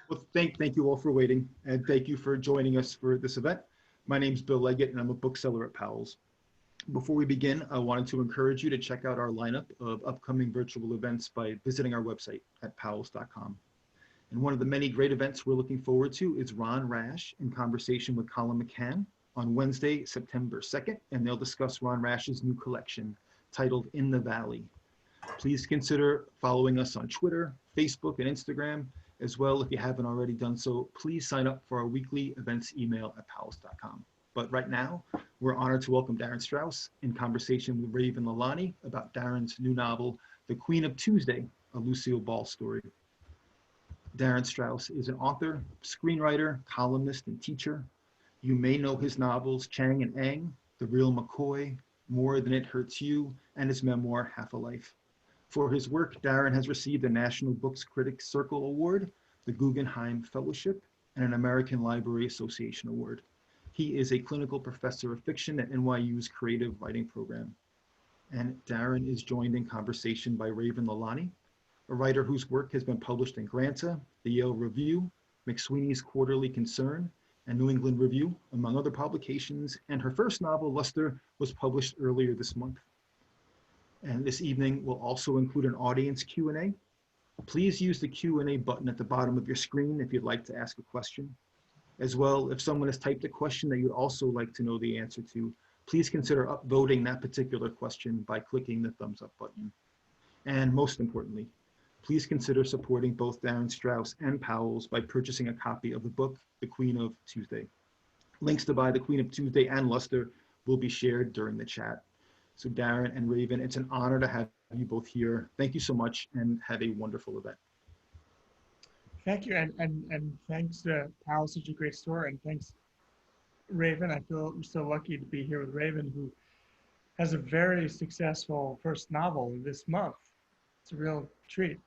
Well, thank you all for waiting, and thank you for joining us for this event. My name's Bill Leggett, and I'm a bookseller at Powell's. Before we begin, I wanted to encourage you to check out our lineup of upcoming virtual events by visiting our website at powells.com. And one of the many great events we're looking forward to is Ron Rash in conversation with Colin McCann on Wednesday, September 2nd, and they'll discuss Ron Rash's new collection titled In the Valley. Please consider following us on Twitter, Facebook, and Instagram. As well, if you haven't already done so, please sign up for our weekly events email at powells.com. But right now, we're honored to welcome Darin Strauss in conversation with Raven Leilani about Darin's new novel, The Queen of Tuesday, a Lucille Ball story. Darin Strauss is an author, screenwriter, columnist, and teacher. You may know his novels, Chang and Ang, The Real McCoy, More Than It Hurts You, and his memoir, Half a Life. For his work, Darin has received the National Books Critics Circle Award, the Guggenheim Fellowship, and an American Library Association Award. He is a clinical professor of fiction at NYU's creative writing program. And Darin is joined in conversation by Raven Leilani, a writer whose work has been published in Granta, the Yale Review, McSweeney's Quarterly Concern, and New England Review, among other publications. And her first novel, Luster, was published earlier this month. And this evening will also include an audience Q&A. Please use the Q&A button at the bottom of your screen if you'd like to ask a question. As well, if someone has typed a question that you'd also like to know the answer to, please consider upvoting that particular question by clicking the thumbs up button. And most importantly, please consider supporting both Darin Strauss and Powell's by purchasing a copy of the book, The Queen of Tuesday. Links to buy The Queen of Tuesday and Luster will be shared during the chat. So Darin and Raven, it's an honor to have you both here. Thank you so much and have a wonderful event. Thank you, and thanks to Powell, such a great story, and thanks, Raven. I feel so lucky to be here with Raven, who has a very successful first novel this month. It's a real treat.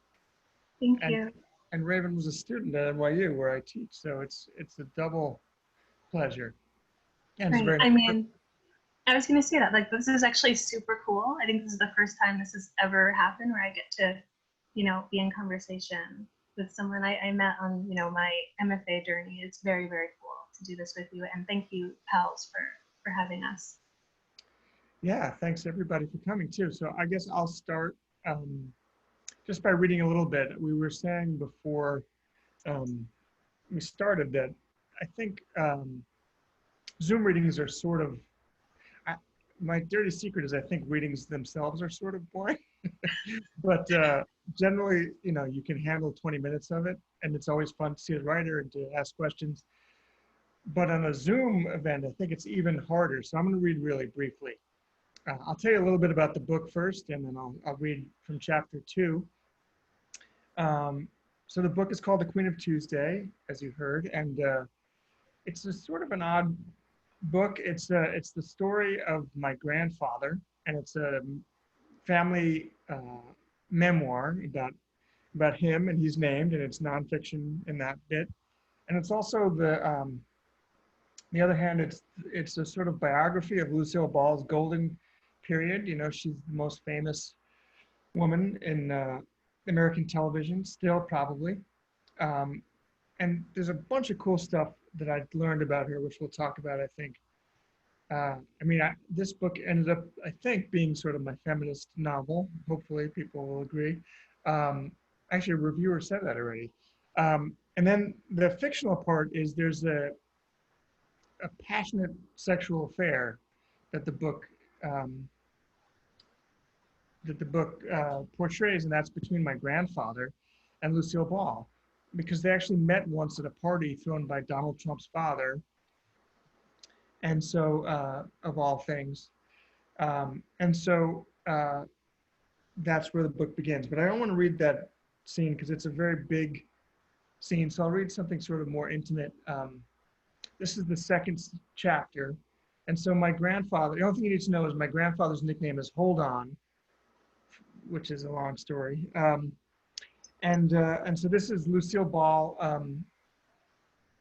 Thank you. And Raven was a student at NYU where I teach, so it's a double pleasure. And right. It's very I mean, I was going to say that, like, this is actually super cool. I think this is the first time this has ever happened where I get to, be in conversation with someone I met on, my MFA journey. It's very, very cool to do this with you. And thank you, Powell's, for having us. Yeah, thanks everybody for coming too. So I guess I'll start just by reading a little bit. We were saying before we started that I think Zoom readings are sort of, my dirty secret is I think readings themselves are sort of boring, but generally, you can handle 20 minutes of it, and it's always fun to see the writer and to ask questions. But on a Zoom event, I think it's even harder. So I'm going to read really briefly. I'll tell you a little bit about the book first, and then I'll read from chapter 2. So the book is called The Queen of Tuesday, as you heard, and it's a sort of an odd book. It's the story of my grandfather, and it's a family memoir about him, and he's named, and it's nonfiction in that bit. And it's also the other hand, it's a sort of biography of Lucille Ball's golden period. She's the most famous woman in American television, still probably. And there's a bunch of cool stuff that I learned about her, which we'll talk about, I think. This book ended up, I think, being sort of my feminist novel. Hopefully people will agree. Actually, a reviewer said that already. And then the fictional part is there's a passionate sexual affair that the book portrays, and that's between my grandfather and Lucille Ball, because they actually met once at a party thrown by Donald Trump's father. And so, of all things. That's where the book begins. But I don't want to read that scene because it's a very big scene. So I'll read something sort of more intimate. This is the second chapter. And so my grandfather, the only thing you need to know is my grandfather's nickname is Hold On, which is a long story. And so this is Lucille Ball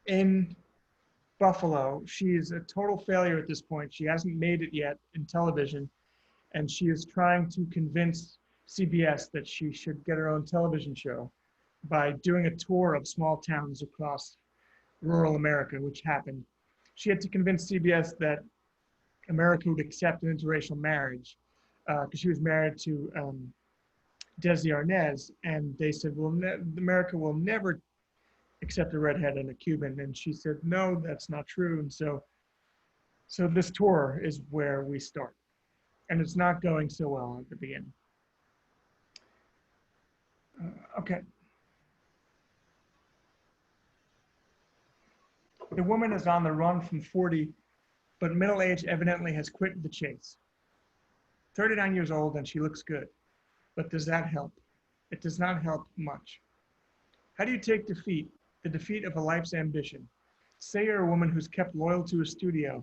in Buffalo. She is a total failure at this point. She hasn't made it yet in television, and she is trying to convince CBS that she should get her own television show. by doing a tour of small towns across rural America, which happened. She had to convince CBS that America would accept an interracial marriage because she was married to Desi Arnaz, and they said, well, America will never accept a redhead and a Cuban. And she said, no, that's not true. And so this tour is where we start. And it's not going so well at the beginning. Okay. The woman is on the run from 40, but middle age evidently has quit the chase. 39 years old and she looks good. But does that help? It does not help much. How do you take defeat, the defeat of a life's ambition? Say you're a woman who's kept loyal to a studio,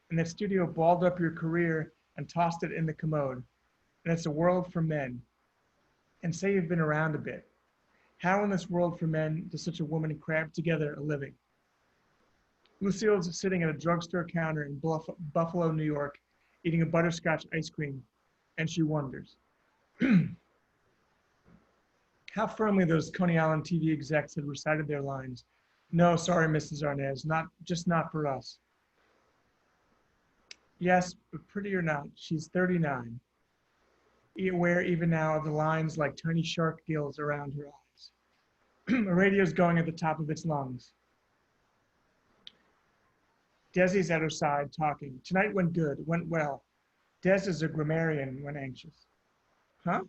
and that studio balled up your career and tossed it in the commode, and it's a world for men. And say you've been around a bit. How in this world for men does such a woman crab together a living? Lucille's sitting at a drugstore counter in Buffalo, New York, eating a butterscotch ice cream, and she wonders how firmly those Coney Island TV execs had recited their lines. No, sorry, Mrs. Arnaz, just not for us. Yes, but pretty or not, she's 39. Aware even now of the lines like tiny shark gills around her eyes. A radio's going at the top of its lungs. Desi's at her side talking. Tonight went good, went well. Des is a grammarian when anxious. Huh?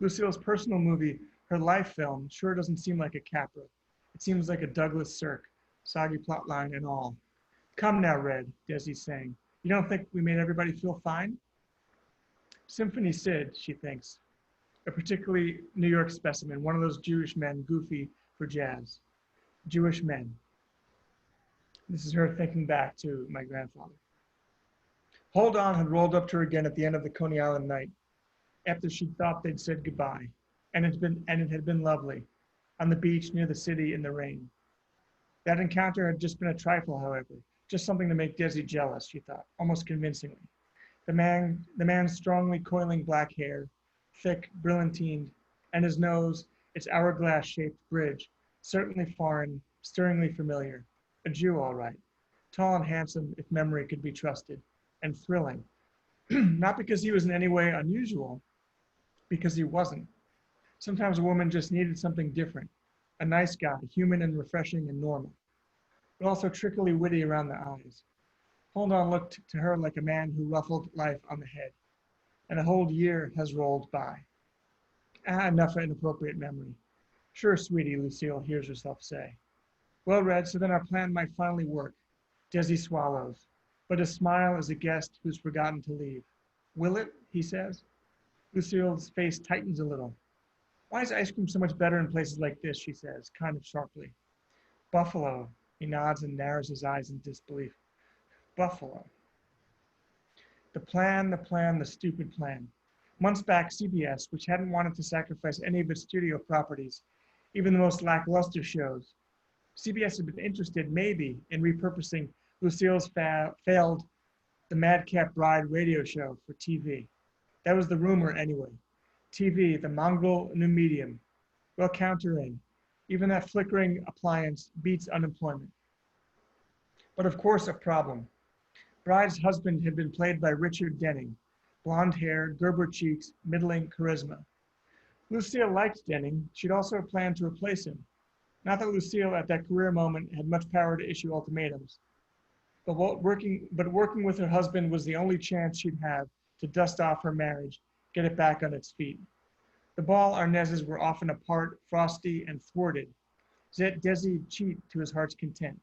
Lucille's personal movie, her life film, sure doesn't seem like a Capra. It seems like a Douglas Sirk, soggy plotline and all. Come now, Red, Desi's saying. You don't think we made everybody feel fine? Symphony Sid, she thinks. A particularly New York specimen, one of those Jewish men goofy for jazz. Jewish men. This is her thinking back to my grandfather. Hold On had rolled up to her again at the end of the Coney Island night, after she'd thought they'd said goodbye, and it had been lovely, on the beach near the city in the rain. That encounter had just been a trifle, however, just something to make Desi jealous, she thought, almost convincingly. The man's strongly coiling black hair, thick, brilliantined, and his nose, its hourglass-shaped bridge, certainly foreign, stirringly familiar. A Jew, all right. Tall and handsome, if memory could be trusted, and thrilling. Not because he was in any way unusual, because he wasn't. Sometimes a woman just needed something different. A nice guy, human and refreshing and normal, but also trickily witty around the eyes. Hold On looked to her like a man who ruffled life on the head. And a whole year has rolled by. Enough inappropriate memory. Sure, sweetie, Lucille hears herself say. Well, Red, so then our plan might finally work. Desi swallows, but a smile is a guest who's forgotten to leave. Will it? He says. Lucille's face tightens a little. Why is ice cream so much better in places like this, she says, kind of sharply. Buffalo. He nods and narrows his eyes in disbelief. Buffalo. The plan, the stupid plan. Months back, CBS, which hadn't wanted to sacrifice any of its studio properties, even the most lackluster shows. CBS had been interested, maybe, in repurposing Lucille's failed The Madcap Bride radio show for TV. That was the rumor anyway. TV, the mongrel new medium. Well, count her in. Even that flickering appliance beats unemployment. But of course, a problem. Bride's husband had been played by Richard Denning. Blonde hair, Gerber cheeks, middling charisma. Lucille liked Denning. She'd also planned to replace him. Not that Lucille at that career moment had much power to issue ultimatums. But working with her husband was the only chance she'd have to dust off her marriage, get it back on its feet. The Ball Arnazes were often apart, frosty, and thwarted. Yet Desi cheat to his heart's content.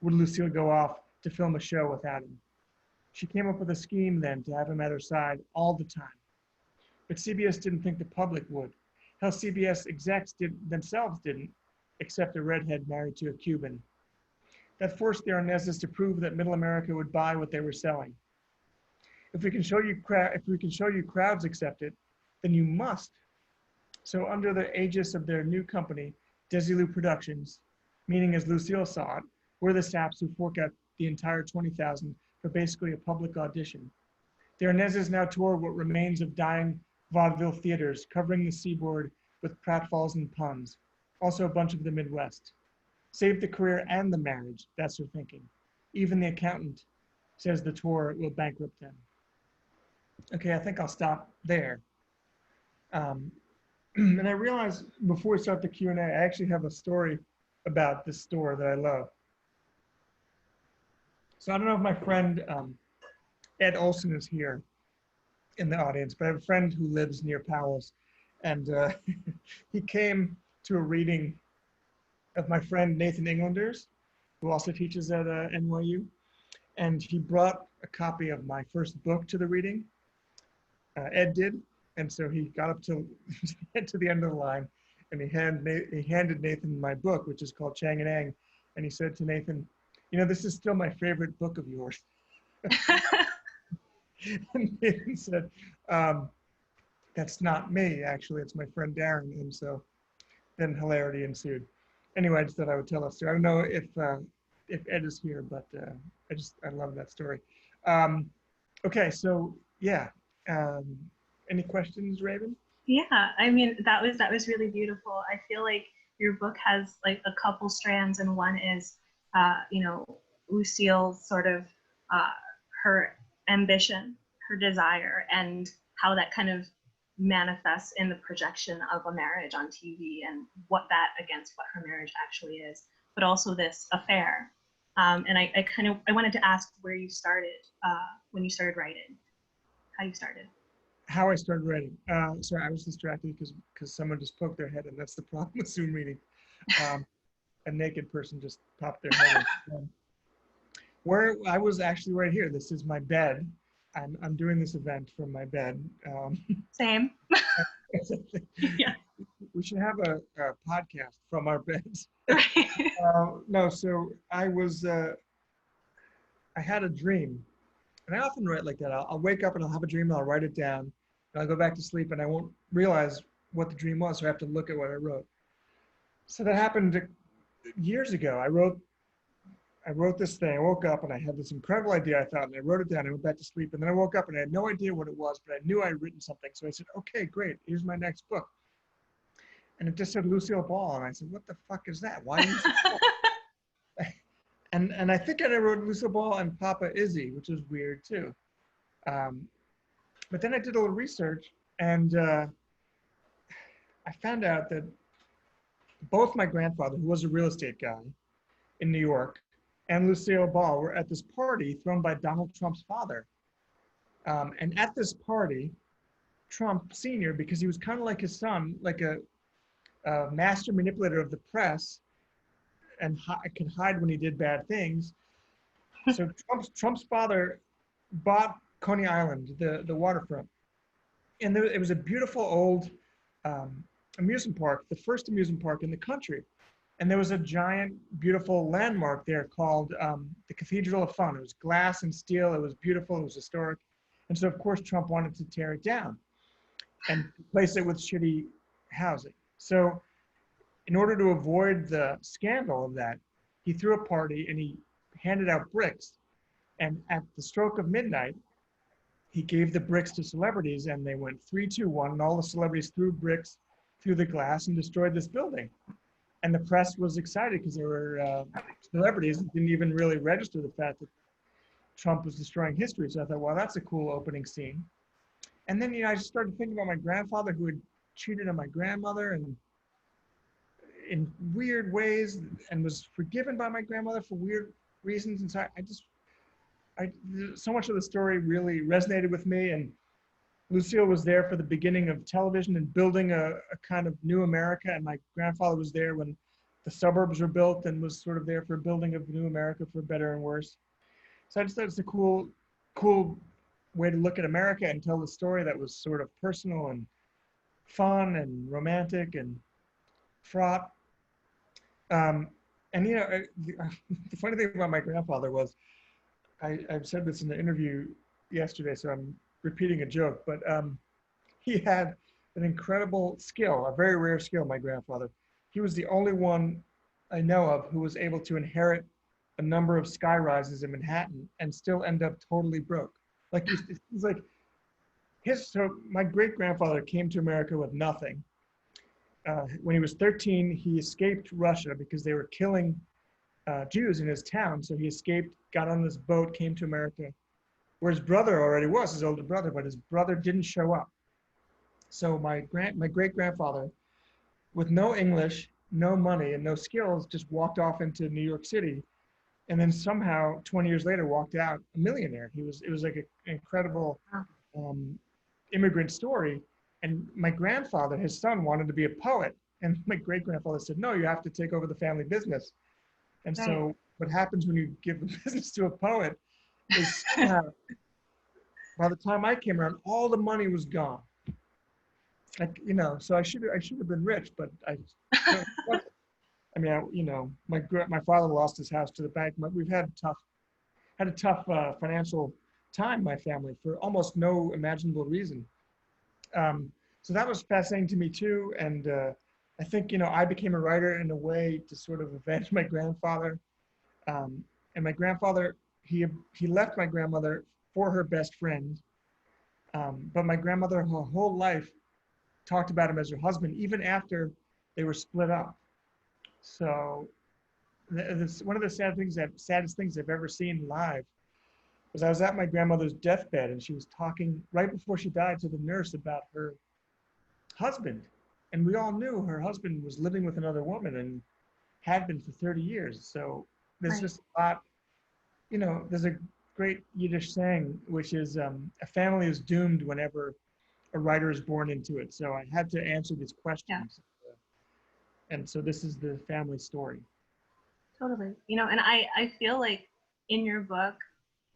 Would Lucille go off to film a show without him? She came up with a scheme then to have him at her side all the time. But CBS didn't think the public would. Hell, CBS execs themselves didn't, except a redhead married to a Cuban. That forced the Arnazes to prove that middle America would buy what they were selling. If we can show you crowds accept it, then you must. So under the aegis of their new company, Desilu Productions, meaning as Lucille saw it, we're the saps who fork out the entire $20,000 for basically a public audition. The Arnazes now tour what remains of dying vaudeville theaters, covering the seaboard with pratfalls and puns. Also a bunch of the Midwest. Save the career and the marriage, that's her thinking. Even the accountant says the tour will bankrupt them. Okay, I think I'll stop there. And I realized before we start the Q&A, I actually have a story about this store that I love. So I don't know if my friend Ed Olson is here in the audience, but I have a friend who lives near Powell's, and he came to a reading of my friend Nathan Englander's, who also teaches at NYU, and he brought a copy of my first book to the reading. Ed did, and so he got up to the end of the line, and he handed Nathan my book, which is called Chang and he said to Nathan, "You know, this is still my favorite book of yours." And Nathan said, "That's not me, actually. It's my friend Darren." And so then hilarity ensued. Anyway, I just thought I would tell that story. I don't know if Ed is here, but I love that story. Okay, so yeah. Any questions, Raven? Yeah, I mean, that was really beautiful. I feel like your book has like a couple strands, and one is, you know, Lucille's sort of her ambition, her desire, and how that kind of manifests in the projection of a marriage on TV and what that against what her marriage actually is, but also this affair. And I wanted to ask where you started when you started writing, how you started. How I started writing. Sorry, I was distracted because someone just poked their head in. That's the problem with Zoom meeting. A naked person just popped their head in. Where I was actually right here. This is my bed. I'm doing this event from my bed. Same. Yeah. We should have a podcast from our beds. Right. No, so I had a dream. And I often write like that. I'll wake up and I'll have a dream and I'll write it down. And I'll go back to sleep and I won't realize what the dream was. So I have to look at what I wrote. So that happened years ago. I wrote this thing. I woke up and I had this incredible idea, I thought, and I wrote it down. I went back to sleep. And then I woke up and I had no idea what it was, but I knew I had written something. So I said, okay, great. Here's my next book. And it just said Lucille Ball. And I said, what the fuck is that? Why Lucille Ball? And I think I wrote Lucille Ball and Papa Izzy, which is weird too. But then I did a little research and I found out that both my grandfather, who was a real estate guy in New York, and Lucille Ball were at this party thrown by Donald Trump's father. And at this party, Trump Sr., because he was kind of like his son, like a master manipulator of the press, and could hide when he did bad things. So Trump's father bought Coney Island, the waterfront. And it was a beautiful old amusement park, the first amusement park in the country. And there was a giant, beautiful landmark there called the Cathedral of Fun. It was glass and steel. It was beautiful. It was historic. And so, of course, Trump wanted to tear it down and replace it with shitty housing. So in order to avoid the scandal of that, he threw a party and he handed out bricks. And at the stroke of midnight, he gave the bricks to celebrities and they went 3, 2, 1, and all the celebrities threw bricks through the glass and destroyed this building. And the press was excited because there were celebrities that didn't even really register the fact that Trump was destroying history. So I thought, well, that's a cool opening scene. And then, I just started thinking about my grandfather who had cheated on my grandmother and in weird ways and was forgiven by my grandmother for weird reasons. And so so much of the story really resonated with me. And Lucille was there for the beginning of television and building a kind of new America. And my grandfather was there when the suburbs were built and was sort of there for building of new America for better and worse. So I just thought it's a cool way to look at America and tell the story that was sort of personal and fun and romantic and fraught. And the funny thing about my grandfather was, I've said this in the interview yesterday, so I'm repeating a joke, but he had an incredible skill, a very rare skill, my grandfather. He was the only one I know of who was able to inherit a number of sky rises in Manhattan and still end up totally broke. Like he's like, so my great grandfather came to America with nothing. when he was 13, he escaped Russia because they were killing Jews in his town. So he escaped, got on this boat, came to America, where his brother already was, his older brother, but his brother didn't show up. So my great-grandfather, with no English, no money, and no skills, just walked off into New York City, and then somehow 20 years later walked out a millionaire. It was like an incredible immigrant story. And my grandfather, his son, wanted to be a poet, and my great-grandfather said, no, you have to take over the family business. And so what happens when you give the business to a poet is by the time I came around, all the money was gone. Like, you know, so I should have been rich, but I mean, you know, my father lost his house to the bank. We've had a tough financial time, my family, for almost no imaginable reason. So that was fascinating to me too. And I think, you know, I became a writer in a way to sort of avenge my grandfather. And my grandfather, he left my grandmother for her best friend. But my grandmother, her whole life, talked about him as her husband, even after they were split up. So this, one of the saddest things I've ever seen live was I was at my grandmother's deathbed, and she was talking right before she died to the nurse about her husband. And we all knew her husband was living with another woman and had been for 30 years. So there's just a lot, you know, there's a great Yiddish saying, which is a family is doomed whenever a writer is born into it. So I had to answer these questions. And so this is the family story. Totally. You know, and I feel like in your book,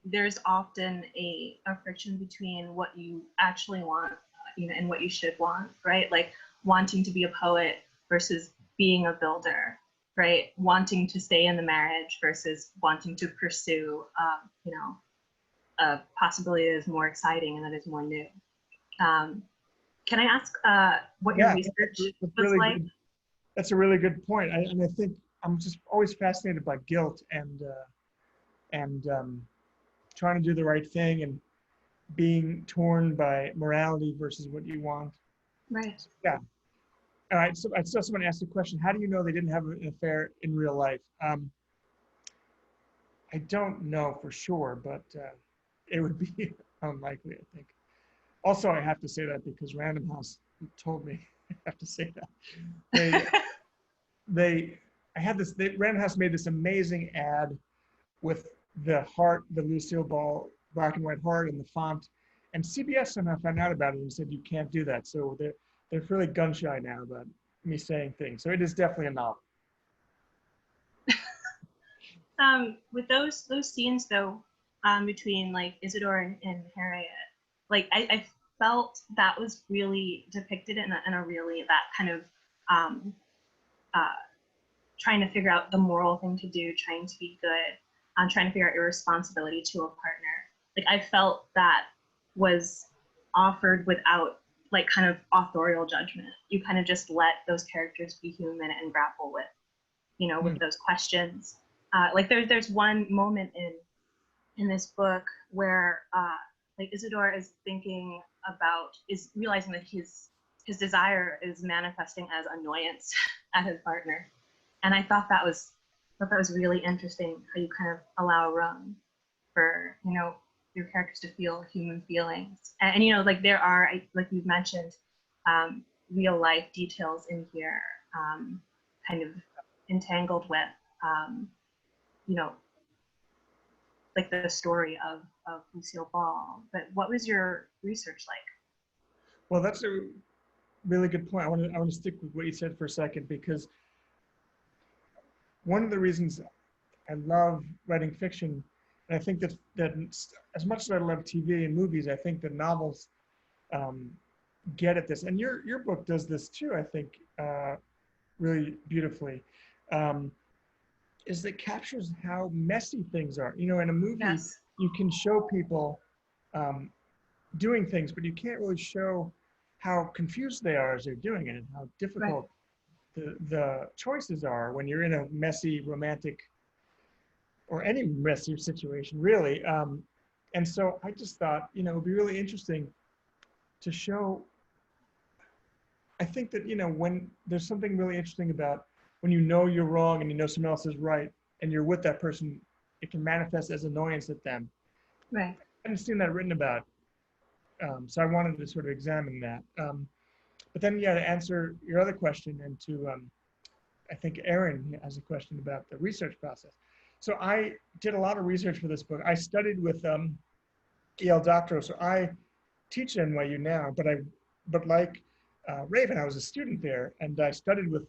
there's often a friction between what you actually want, you know, and what you should want, right? Like wanting to be a poet versus being a builder, right? Wanting to stay in the marriage versus wanting to pursue, you know, a possibility that is more exciting and that is more new. Can I ask what your research was really like? Good. That's a really good point. And I think I'm just always fascinated by guilt and trying to do the right thing and being torn by morality versus what you want. Right. Yeah. All right. So I saw someone ask the question, how do you know they didn't have an affair in real life? I don't know for sure, but it would be unlikely, I think. Also, I have to say that because Random House told me I have to say that. Random House made this amazing ad with the heart, the Lucille Ball black and white heart and the font. And CBS somehow found out about it and said, you can't do that. So they're really gun shy now about me saying things. So it is definitely a novel. With those scenes though, between like Isidore and Harriet, like I felt that was really depicted in a really that kind of trying to figure out the moral thing to do, trying to be good, trying to figure out your responsibility to a partner. Like I felt that was offered without like kind of authorial judgment. You kind of just let those characters be human and grapple with, you know, with those questions. Like there's one moment in this book where like Isidore is thinking about, is realizing that his desire is manifesting as annoyance at his partner. And I thought that was really interesting, how you kind of allow room for, you know, your characters to feel human feelings. And you know, like there are, like you've mentioned, real life details in here, kind of entangled with, you know, like the story of Lucille Ball. But what was your research like? Well, that's a really good point. I want to stick with what you said for a second, because one of the reasons I love writing fiction, and I think that as much as I love TV and movies, I think that novels get at this, and your book does this too, I think, really beautifully, is that captures how messy things are. You know, in a movie, you can show people doing things, but you can't really show how confused they are as they're doing it and how difficult the choices are when you're in a messy romantic or any messy situation, really. And so I just thought, you know, it would be really interesting to show I think that, when there's something really interesting about when you know you're wrong and you know someone else is right and you're with that person, it can manifest as annoyance at them. Right. I haven't seen that written about. So I wanted to sort of examine that. But then, yeah, to answer your other question and to, I think Aaron has a question about the research process. So I did a lot of research for this book. I studied with E.L. Doctorow. So I teach at NYU now, but like Raven, I was a student there, and I studied with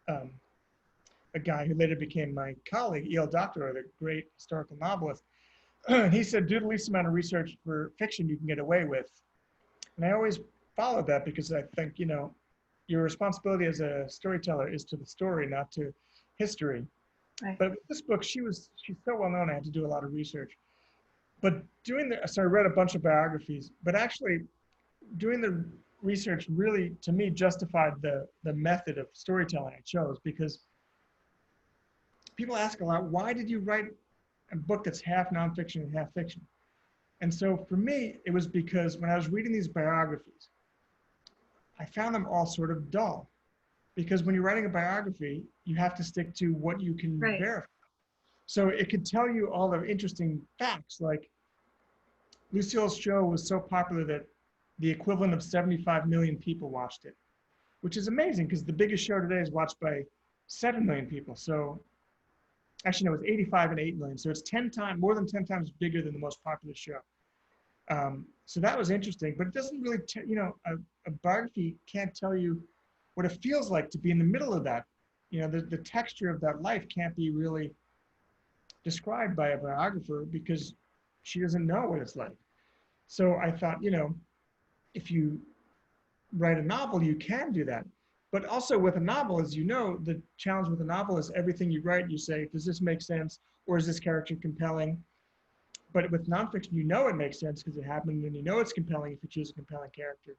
a guy who later became my colleague, E.L. Doctorow, the great historical novelist. And he said, do the least amount of research for fiction you can get away with. And I always followed that because I think, your responsibility as a storyteller is to the story, not to history. Right. But with this book, she's so well known, I had to do a lot of research. But so I read a bunch of biographies, but actually doing the research really, to me, justified the method of storytelling I chose, because people ask a lot, why did you write a book that's half nonfiction and half fiction? And so for me, it was because when I was reading these biographies, I found them all sort of dull. Because when you're writing a biography, you have to stick to what you can verify. So it could tell you all the interesting facts, like Lucille's show was so popular that the equivalent of 75 million people watched it, which is amazing because the biggest show today is watched by 7 million people. So actually, no, it's 85 and 8 million. So it's more than 10 times bigger than the most popular show. So that was interesting, but it doesn't really, a biography can't tell you what it feels like to be in the middle of that. The texture of that life can't be really described by a biographer because she doesn't know what it's like. So I thought, if you write a novel, you can do that. But also with a novel, as you know, the challenge with a novel is everything you write, you say, does this make sense? Or is this character compelling? But with nonfiction, it makes sense because it happened, and it's compelling if you choose a compelling character.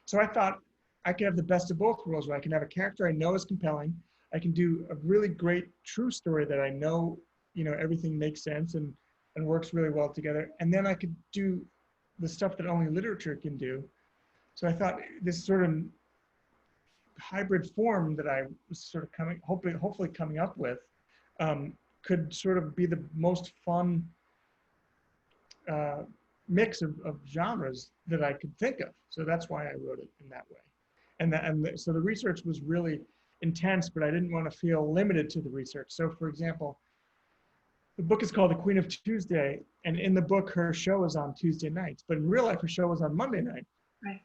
So I thought I could have the best of both worlds, where I can have a character I know is compelling. I can do a really great true story that I know, everything makes sense and works really well together. And then I could do the stuff that only literature can do. So I thought this sort of hybrid form that I was sort of hopefully coming up with could sort of be the most fun mix of genres that I could think of. So that's why I wrote it in that way. So the research was really intense, but I didn't want to feel limited to the research. So for example, the book is called The Queen of Tuesday, and in the book, her show is on Tuesday nights, but in real life, her show was on Monday night. Right.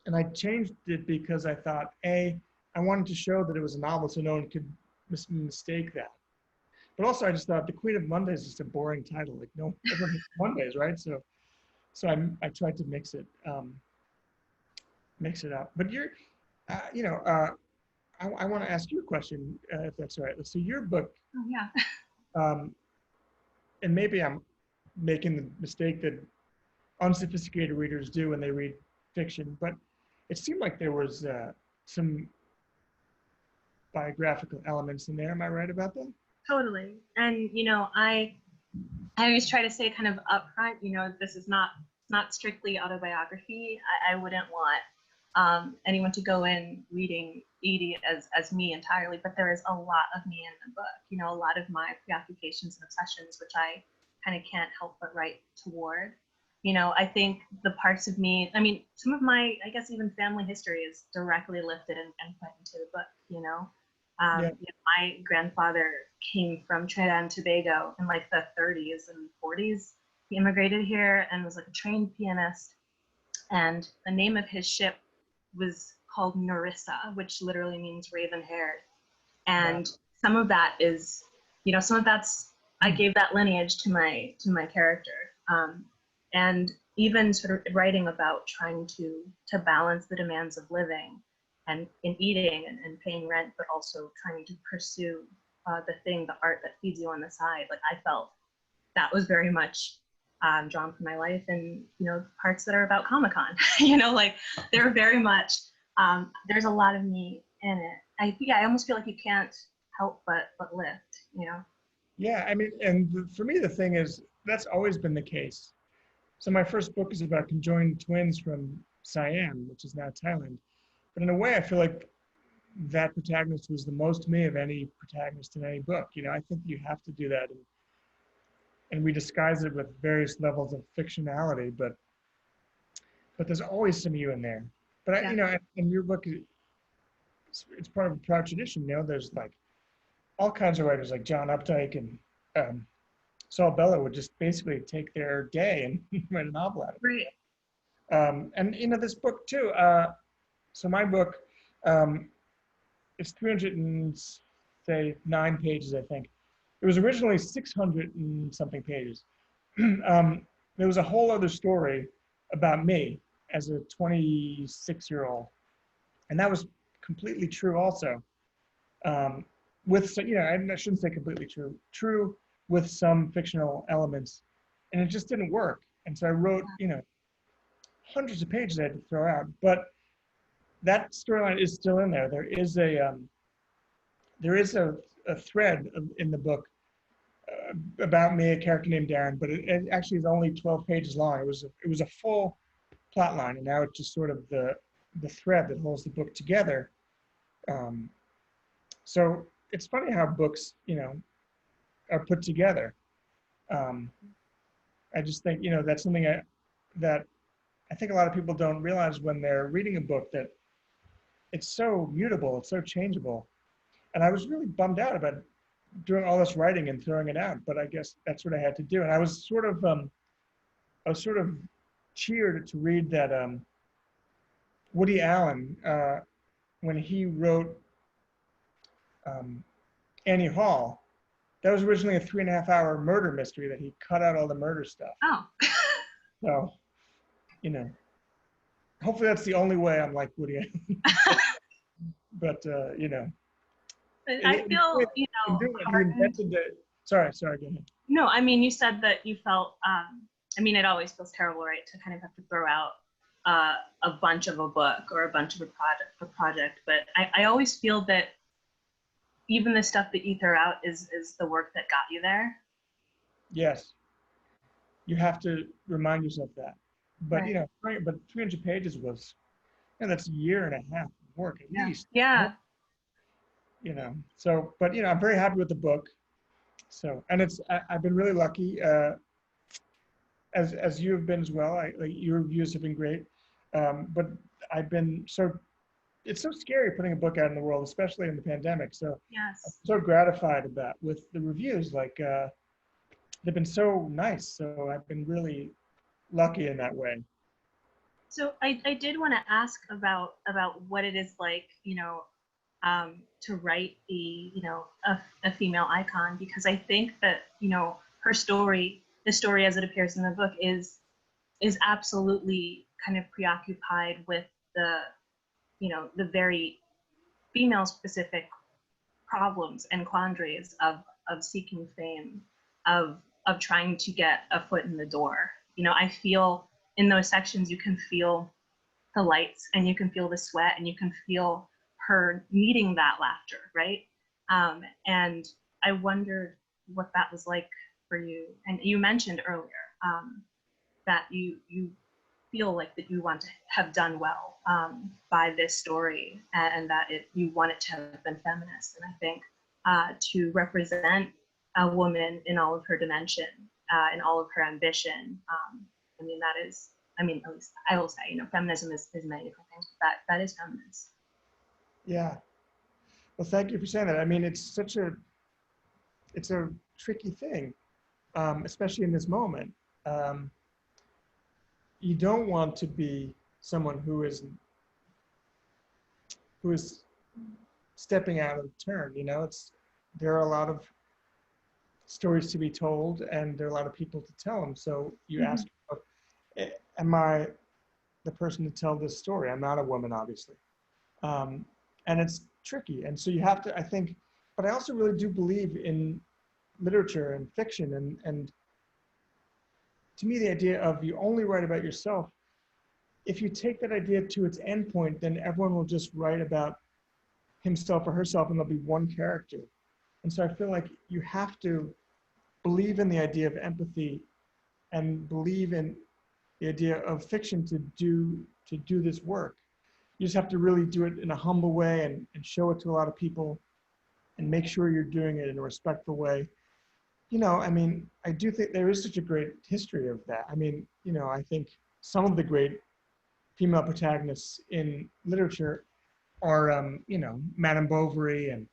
And I changed it because I thought, I wanted to show that it was a novel so no one could mistake that. But also I just thought The Queen of Mondays is just a boring title. Like no, everyone hates Mondays, right? So I tried to mix it up. But I want to ask you a question, if that's all right. So your book, oh, yeah. And maybe I'm making the mistake that unsophisticated readers do when they read fiction, but it seemed like there was some biographical elements in there. Am I right about that? Totally. And, I always try to say kind of upfront, this is not strictly autobiography. I wouldn't want anyone to go in reading Edie as me entirely, but there is a lot of me in the book, a lot of my preoccupations and obsessions, which I kind of can't help but write toward. I think the parts of me, some of my, I guess even family history is directly lifted and put into the book, my grandfather came from Trinidad and Tobago in like the 30s and 40s. He immigrated here and was like a trained pianist. And the name of his ship was called Narissa, which literally means raven-haired. And some of that is, some of that's, I gave that lineage to my character. And even sort of writing about trying to balance the demands of living and in eating and paying rent, but also trying to pursue the art that feeds you on the side. Like I felt that was very much drawn from my life, and parts that are about Comic-Con, like they're very much, there's a lot of me in it. I almost feel like you can't help but lift, Yeah, and for me, the thing is, that's always been the case. So my first book is about conjoined twins from Siam, which is now Thailand. But in a way, I feel like that protagonist was the most me of any protagonist in any book. You know, I think you have to do that, and we disguise it with various levels of fictionality, but there's always some you in there. But Yeah. you know, in your book, it's part of a proud tradition. You know, there's like all kinds of writers like John Updike and Saul Bellow would just basically take their day and write a novel out of it. Right. And you know, this book too. So my book, it's 309 pages, I think. It was originally 600 and something pages. There was a whole other story about me as a 26-year-old, and that was completely true also. With, you know, I shouldn't say completely true with some fictional elements, and it just didn't work. And so I wrote, you know, hundreds of pages I had to throw out, but that storyline is still in there. There is a thread in the book about me, a character named Darren, but it actually is only 12 pages long. It was a full plot line, and now it's just sort of the thread that holds the book together. So it's funny how books, you know, are put together. I just think, you know, that's something that I think a lot of people don't realize when they're reading a book, that it's so mutable, it's so changeable. And I was really bummed out about doing all this writing and throwing it out, but I guess that's what I had to do. And I was sort of cheered to read that Woody Allen, when he wrote Annie Hall, that was originally a 3.5-hour murder mystery that he cut out all the murder stuff. Oh. So, you know, hopefully that's the only way I'm like Woody Allen. But, you know. I feel, you know, sorry, go ahead. No, I mean, you said that you felt, I mean, it always feels terrible, right, to kind of have to throw out a bunch of a book or a bunch of a project. But I always feel that even the stuff that you throw out is the work that got you there. Yes. You have to remind yourself that. But, right. You know, but 300 pages was, you know, that's a year and a half of work at least. Yeah. You know, so, but, you know, I'm very happy with the book. So, and I've been really lucky, as you have been as well. Your reviews have been great. But I've been it's so scary putting a book out in the world, especially in the pandemic. So yes. I'm so gratified about with the reviews, like they've been so nice. So I've been really lucky in that way. So I did want to ask about what it is like, you know, to write a female icon, because I think that, you know, the story as it appears in the book is absolutely kind of preoccupied with the, you know, the very female specific problems and quandaries of seeking fame, of trying to get a foot in the door. You know, I feel in those sections you can feel the lights, and you can feel the sweat, and you can feel her needing that laughter, right? And I wondered what that was like for you. And you mentioned earlier that you feel like that you want to have done well by this story, and that you want it to have been feminist. And I think to represent a woman in all of her dimension, in all of her ambition, I mean, that is, I mean, at least I will say, you know, feminism is many different things, but that is feminist. Yeah. Well, thank you for saying that. I mean, it's a tricky thing, especially in this moment. You don't want to be someone who is stepping out of turn. You know, there are a lot of stories to be told, and there are a lot of people to tell them. So you ask, am I the person to tell this story? I'm not a woman, obviously. And it's tricky. And so you have to, I think, but I also really do believe in literature and fiction. And to me, the idea of you only write about yourself, if you take that idea to its endpoint, then everyone will just write about himself or herself, and there'll be one character. And so I feel like you have to believe in the idea of empathy and believe in the idea of fiction to do this work. you just have to really do it in a humble way and show it to a lot of people and make sure you're doing it in a respectful way. You know, I mean, I do think there is such a great history of that. I mean, you know, I think some of the great female protagonists in literature are, you know, Madame Bovary and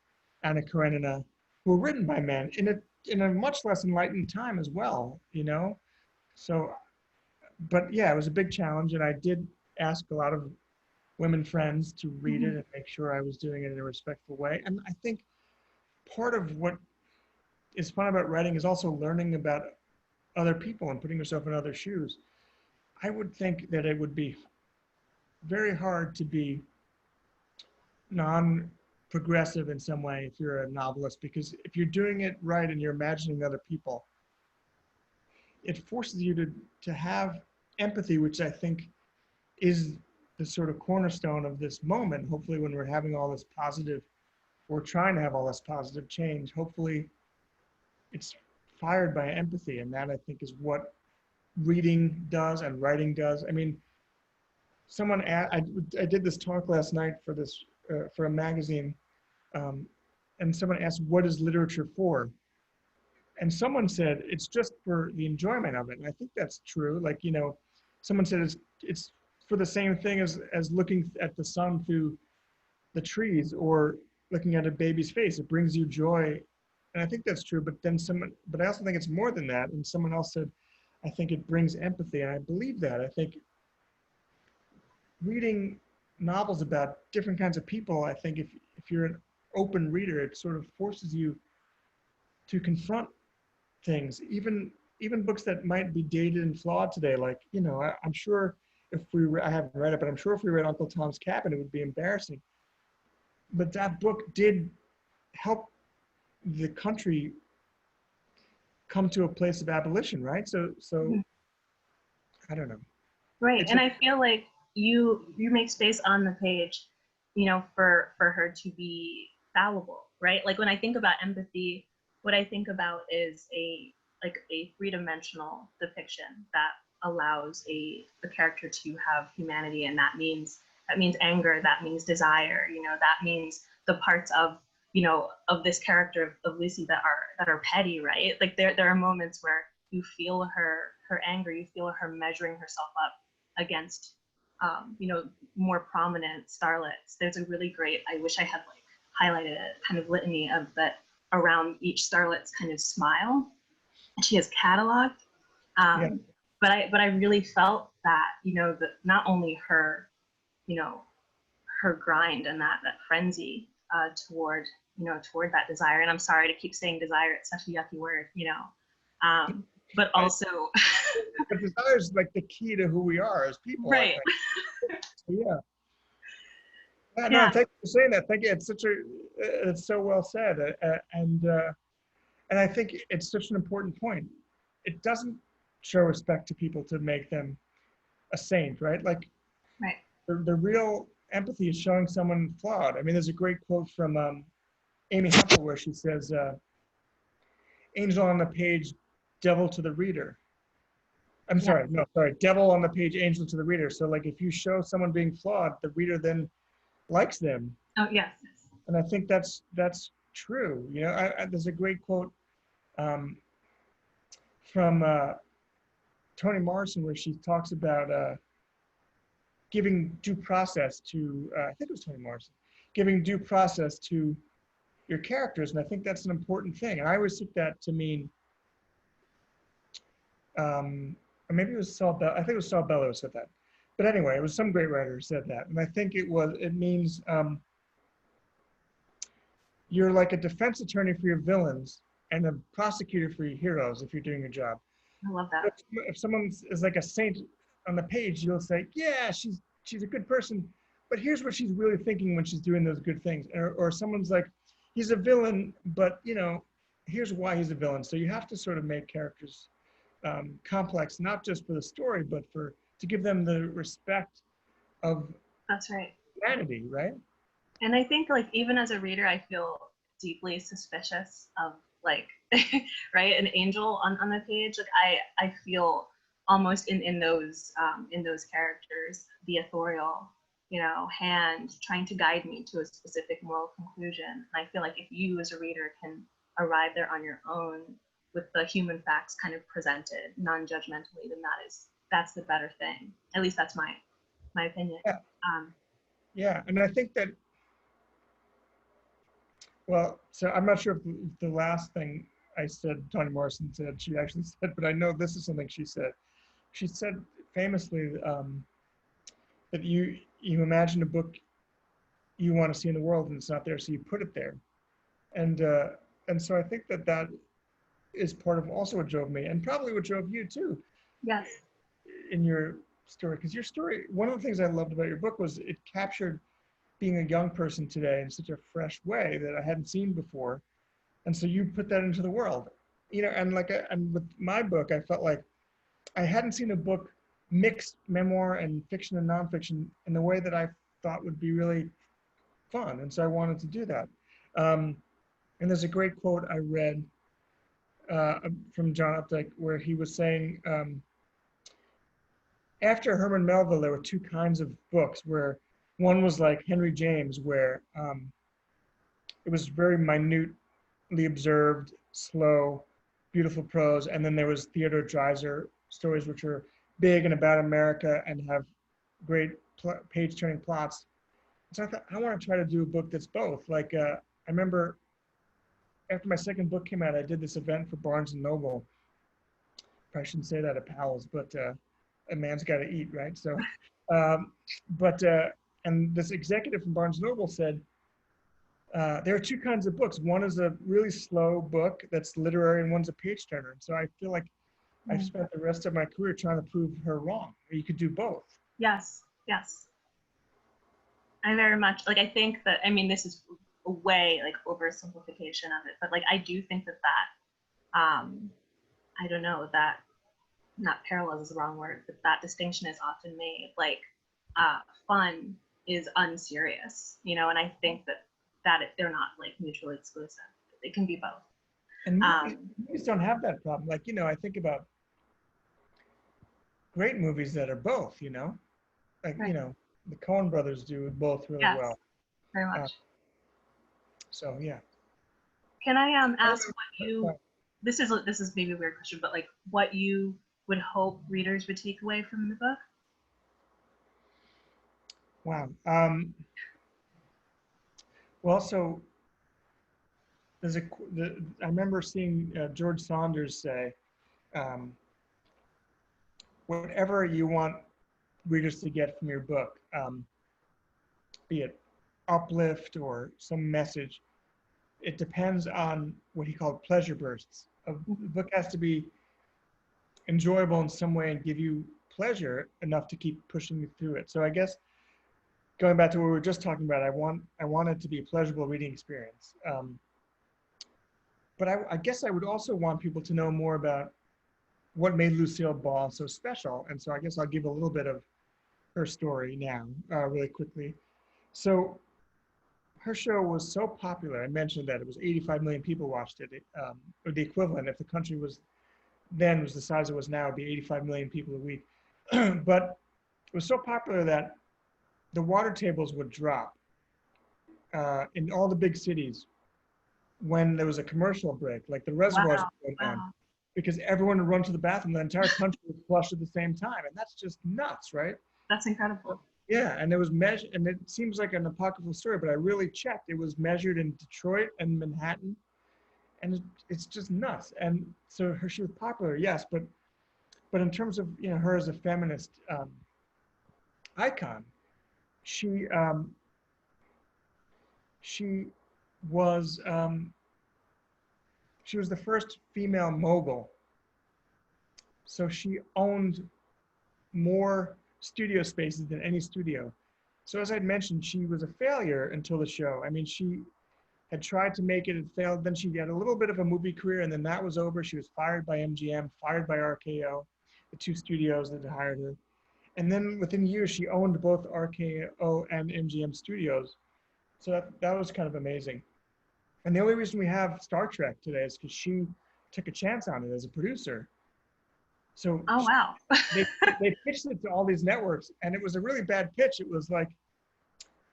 Anna Karenina, who were written by men in a much less enlightened time as well, you know? So, but yeah, it was a big challenge, and I did ask a lot of women friends to read it and make sure I was doing it in a respectful way. And I think part of what is fun about writing is also learning about other people and putting yourself in other shoes. I would think that it would be very hard to be non-progressive in some way if you're a novelist, because if you're doing it right and you're imagining other people, it forces you to have empathy, which I think is the sort of cornerstone of this moment. Hopefully when we're having all this positive, we're trying to have all this positive change, hopefully it's fired by empathy. And that I think is what reading does and writing does. I mean, I did this talk last night for this, for a magazine, and someone asked, what is literature for? And someone said, it's just for the enjoyment of it. And I think that's true. Like, you know, someone said it's for the same thing as looking at the sun through the trees or looking at a baby's face. It brings you joy. And I think that's true, but I also think it's more than that. And someone else said, I think it brings empathy. And I believe that. I think reading novels about different kinds of people, I think if you're an open reader, it sort of forces you to confront things, even books that might be dated and flawed today. Like, you know, I'm sure I haven't read it, but I'm sure if we read Uncle Tom's Cabin, it would be embarrassing. But that book did help the country come to a place of abolition, right? So I don't know. Right, and I feel like you make space on the page, you know, for her to be fallible, right? Like when I think about empathy, what I think about is a three-dimensional depiction that allows a character to have humanity, and that means anger, that means desire, you know, that means the parts of, you know, of this character of Lucy that are petty, right? Like there are moments where you feel her anger, you feel her measuring herself up against you know, more prominent starlets. There's a really great, I wish I had like highlighted a kind of litany of that around each starlet's kind of smile. And she has cataloged. But I really felt that, you know, that not only her, you know, her grind and that frenzy toward that desire. And I'm sorry to keep saying desire, it's such a yucky word, you know. But also but desire is like the key to who we are as people, right? So, no, thank you for saying that. Thank you. It's so well said, and I think it's such an important point. It doesn't show respect to people to make them a saint, right? Like, right. The real empathy is showing someone flawed. I mean, there's a great quote from Amy Hempel where she says, "Angel on the page, devil to the reader." Devil on the page, angel to the reader. So like if you show someone being flawed, the reader then likes them. Oh, yes. And I think that's true. You know, there's a great quote from Toni Morrison where she talks about giving due process to, I think it was Toni Morrison, giving due process to your characters. And I think that's an important thing. And I always took that to mean, or maybe it was Saul Bellow. I think it was Saul Bellow who said that. But anyway, it was some great writer who said that. And I think it means you're like a defense attorney for your villains and a prosecutor for your heroes if you're doing your job. I love that. If someone is like a saint on the page, you'll say, yeah, she's a good person, but here's what she's really thinking when she's doing those good things. Or someone's like, he's a villain, but you know, here's why he's a villain. So you have to sort of make characters complex, not just for the story, but to give them the respect of that's right humanity, right? And I think like even as a reader, I feel deeply suspicious of like right, an angel on the page. Like I feel almost in those characters the authorial hand trying to guide me to a specific moral conclusion. And I feel like if you as a reader can arrive there on your own with the human facts kind of presented non-judgmentally, then that's the better thing. At least that's my opinion. Yeah. Yeah, and I think that, well, so I'm not sure if the last thing I said, Toni Morrison said, she actually said, but I know this is something she said. She said famously that you imagine a book you want to see in the world and it's not there, so you put it there. And so I think that is part of also what drove me, and probably what drove you too. Yes. In your story, because your story, one of the things I loved about your book was it captured being a young person today in such a fresh way that I hadn't seen before. And so you put that into the world, and and with my book, I felt like I hadn't seen a book mix memoir and fiction and nonfiction in the way that I thought would be really fun. And so I wanted to do that. And there's a great quote I read from John Updike where he was saying, after Herman Melville, there were two kinds of books, where one was like Henry James, where it was very minutely observed, slow, beautiful prose. And then there was Theodore Dreiser stories, which are big and about America and have great page-turning plots. So I thought, I want to try to do a book that's both. Like, I remember after my second book came out, I did this event for Barnes & Noble. Probably shouldn't say that at Powell's, but a man's got to eat, right? So, and this executive from Barnes & Noble said, there are two kinds of books. One is a really slow book that's literary, and one's a page turner. So I feel like I've spent the rest of my career trying to prove her wrong. You could do both. Yes, yes. I very much, I think that, this is a way, oversimplification of it, but I do think that I don't know, that, not parallels is the wrong word, but that distinction is often made. Fun is unserious, and I think that they're not mutually exclusive. It can be both. And movies don't have that problem. I think about great movies that are both, right. The Coen brothers do both really well. Very much. So yeah. Can I ask what you? This is maybe a weird question, but what you would hope readers would take away from the book? Wow. Well, so I remember seeing George Saunders say, whatever you want readers to get from your book, be it uplift or some message, it depends on what he called pleasure bursts. The book has to be enjoyable in some way and give you pleasure enough to keep pushing you through it. So I guess going back to what we were just talking about, I want it to be a pleasurable reading experience. But I guess I would also want people to know more about what made Lucille Ball so special. And so I guess I'll give a little bit of her story now, really quickly. So her show was so popular. I mentioned that it was 85 million people watched it, or the equivalent, if the country was the size it was now, it'd be 85 million people a week. But it was so popular that the water tables would drop in all the big cities when there was a commercial break, like the reservoirs would go down, because everyone would run to the bathroom. The entire country was flushed at the same time, and that's just nuts, right? That's incredible. Yeah, and it was measured, and it seems like an apocryphal story, but I really checked. It was measured in Detroit and Manhattan, and it's just nuts. And so she was popular, yes, but in terms of her as a feminist icon, she was the first female mogul. So she owned more studio spaces than any studio. So as I'd mentioned, she was a failure until the show. She had tried to make it and failed. Then she had a little bit of a movie career, and then that was over. She was fired by MGM, fired by RKO, the two studios that hired her. And then within years, she owned both RKO and MGM studios. So that was kind of amazing. And the only reason we have Star Trek today is because she took a chance on it as a producer. So oh wow. they pitched it to all these networks, and it was a really bad pitch. It was like,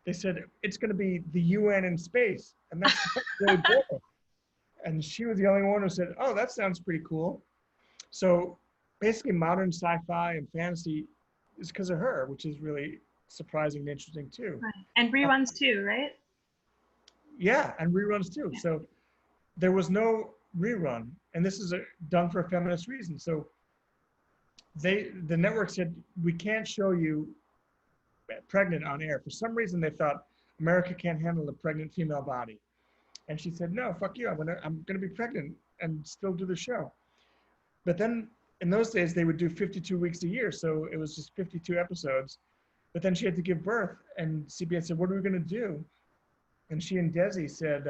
they said, it's going to be the UN in space. And that's really boring. And she was the only one who said, oh, that sounds pretty cool. So basically modern sci-fi and fantasy is because of her, which is really surprising and interesting too. Right. And reruns too, right? Yeah, and reruns too. Yeah. So there was no rerun, and this is done for a feminist reason. So the network said, we can't show you pregnant on air. For some reason, they thought America can't handle a pregnant female body. And she said, no, fuck you, I'm gonna be pregnant and still do the show. But then in those days, they would do 52 weeks a year, so it was just 52 episodes. But then she had to give birth, and CBS said, what are we gonna do? And she and Desi said,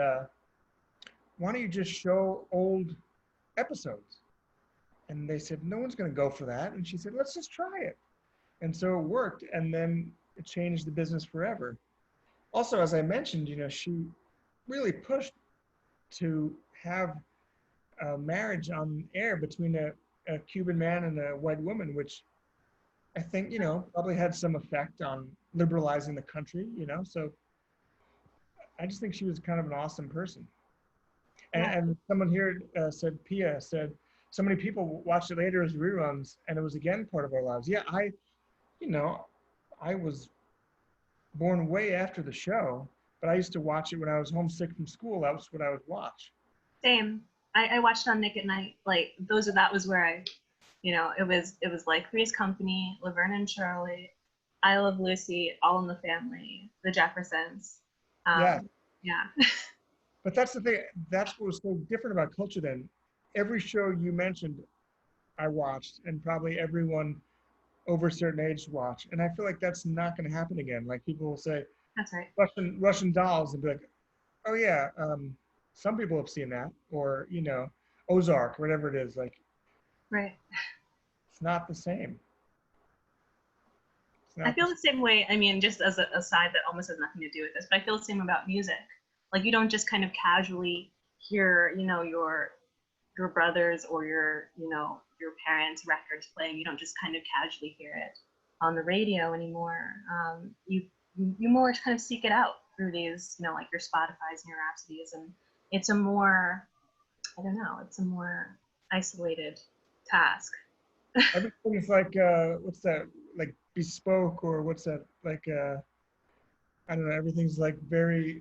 why don't you just show old episodes? And they said, no one's gonna go for that. And she said, let's just try it. And so it worked, and then it changed the business forever. Also, as I mentioned, she really pushed to have a marriage on air between a Cuban man and a white woman, which I think, probably had some effect on liberalizing the country, so I just think she was kind of an awesome person. And someone here said, Pia said, so many people watched it later as reruns, and it was again part of our lives. Yeah, I was born way after the show, but I used to watch it when I was homesick from school. That was what I would watch. Same. I watched it on Nick at Night. Like that was where I, it was like Three's Company, Laverne and Shirley, I Love Lucy, All in the Family, The Jeffersons. Yeah. Yeah. But that's the thing. That's what was so different about culture then. Every show you mentioned, I watched, and probably everyone over a certain age watch. And I feel like that's not going to happen again. Like people will say, that's right. Russian dolls, and be like, oh yeah, some people have seen that, or Ozark, whatever it is. Like, right. It's not the same. I feel the same way. I mean, just as a side that almost has nothing to do with this, but I feel the same about music. Like you don't just kind of casually hear, your brothers or your parents' records playing. You don't just kind of casually hear it on the radio anymore. You more kind of seek it out through these, like your Spotify's and your Rhapsodies, and it's a more isolated task. Everything is like, what's that? Like bespoke, or what's that? Like, I don't know. Everything's like very.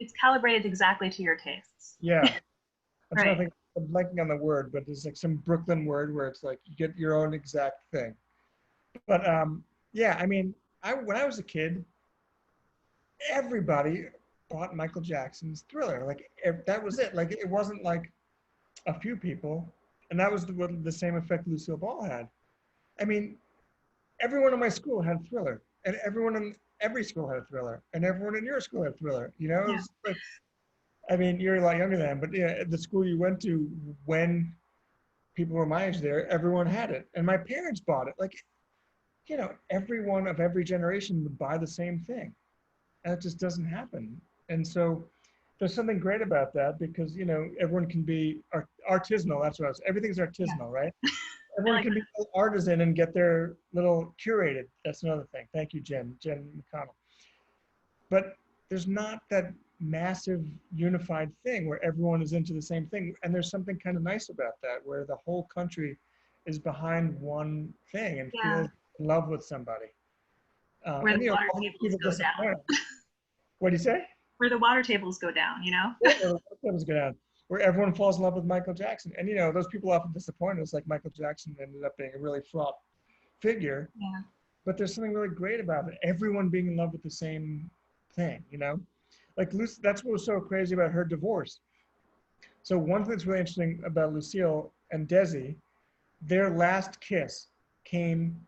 It's calibrated exactly to your tastes. Yeah. I'm trying to Right. think. I'm blanking on the word, but there's like some Brooklyn word where it's like you get your own exact thing. But yeah, I mean, when I was a kid, everybody bought Michael Jackson's Thriller. Like that was it. Like it wasn't like a few people, and that was the same effect Lucille Ball had. I mean, everyone in my school had Thriller, and everyone in every school had a Thriller, and everyone in your school had Thriller. Yeah. It's like, I mean, you're a lot younger than him, but yeah, the school you went to when people were my age there, everyone had it, and my parents bought it. Like, everyone of every generation would buy the same thing. And it just doesn't happen. And so there's something great about that because, everyone can be artisanal. That's what I was, everything's artisanal, right? Everyone can be artisan and get their little curated. That's another thing. Thank you, Jen McConnell. But there's not that massive unified thing where everyone is into the same thing. And there's something kind of nice about that, where the whole country is behind one thing and feels in love with somebody. Where the water tables go down. What do you say? Where the water tables go down, Yeah, the water tables go down. Where everyone falls in love with Michael Jackson. And, those people often disappoint us, like Michael Jackson ended up being a really fraught figure. Yeah. But there's something really great about it. Everyone being in love with the same thing, Like Lucy, that's what was so crazy about her divorce. So one thing that's really interesting about Lucille and Desi, their last kiss came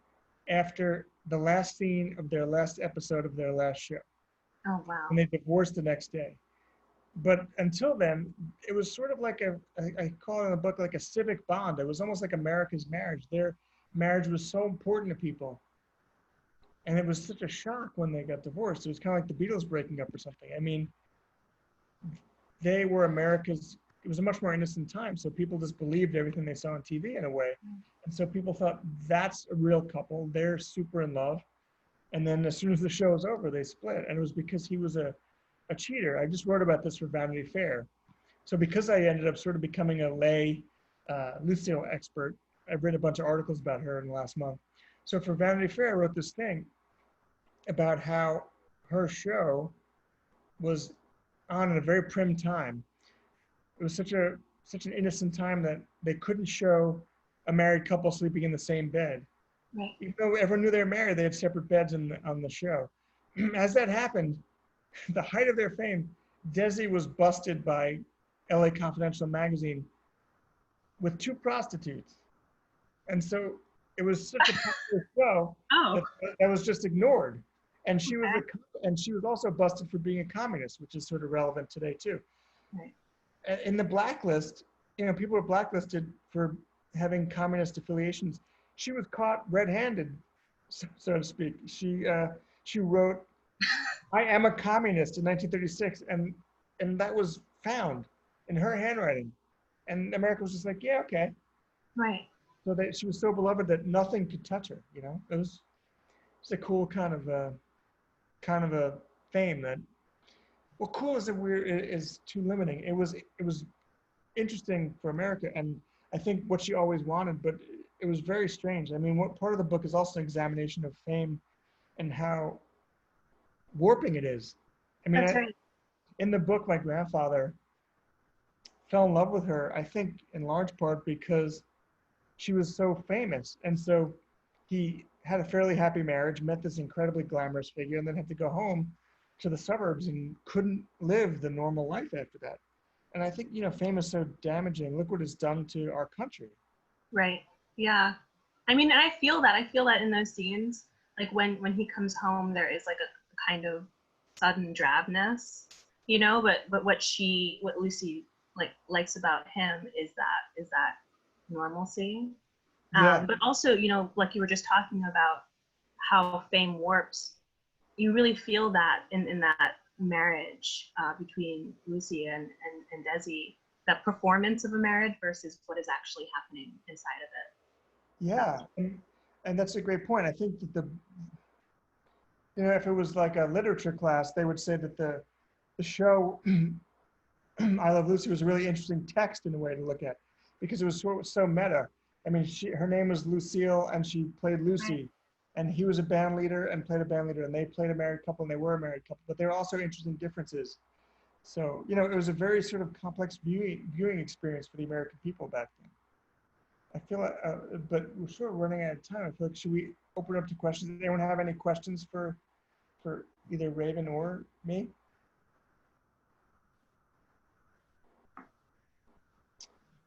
after the last scene of their last episode of their last show. Oh, wow. And they divorced the next day. But until then, it was sort of like I call it in the book, like a civic bond. It was almost like America's marriage. Their marriage was so important to people. And it was such a shock when they got divorced. It was kind of like the Beatles breaking up or something. I mean, they were it was a much more innocent time. So people just believed everything they saw on TV in a way. And so people thought that's a real couple. They're super in love. And then as soon as the show was over, they split. And it was because he was a cheater. I just wrote about this for Vanity Fair. So because I ended up sort of becoming a lay Lucille expert, I've read a bunch of articles about her in the last month. So for Vanity Fair, I wrote this thing about how her show was on at a very prim time. It was such an innocent time that they couldn't show a married couple sleeping in the same bed. Right. Even though everyone knew they were married, they had separate beds on the show. As that happened, the height of their fame, Desi was busted by LA Confidential magazine with 2 prostitutes. And so it was such a popular show Oh, that was just ignored. And she okay. she was also busted for being a communist, which is sort of relevant today too. Right. In the blacklist, people were blacklisted for having communist affiliations. She was caught red-handed, so to speak. She wrote, "I am a communist" in 1936, and that was found in her handwriting. And America was just like, yeah, okay. Right. So she was so beloved that nothing could touch her. It was a cool kind of a fame that. Well, cool is too limiting. It was interesting for America, and I think what she always wanted, but it was very strange. I mean, what part of the book is also an examination of fame and how warping it is. I mean, That's right. in the book, my grandfather fell in love with her, I think in large part because she was so famous. And so he had a fairly happy marriage, met this incredibly glamorous figure, and then had to go home to the suburbs and couldn't live the normal life after that. And I think, fame is so damaging. Look what it's done to our country. Right. Yeah. I mean, and I feel that in those scenes, like when he comes home, there is like a kind of sudden drabness, but what Lucy likes about him is that normalcy. Yeah. But also, like you were just talking about how fame warps, you really feel that in that marriage between Lucy and Desi, that performance of a marriage versus what is actually happening inside of it. Yeah, and that's a great point. I think that if it was like a literature class, they would say that the show I Love Lucy was a really interesting text in a way to look at, because it was so meta. I mean, her name was Lucille, and she played Lucy, Right. and he was a band leader and played a band leader, and they played a married couple, and they were a married couple, but there were also interesting differences. So, it was a very sort of complex viewing experience for the American people back then. I feel like, but we're sort of running out of time. I feel like, should we open up to questions? Does anyone have any questions for either Raven or me?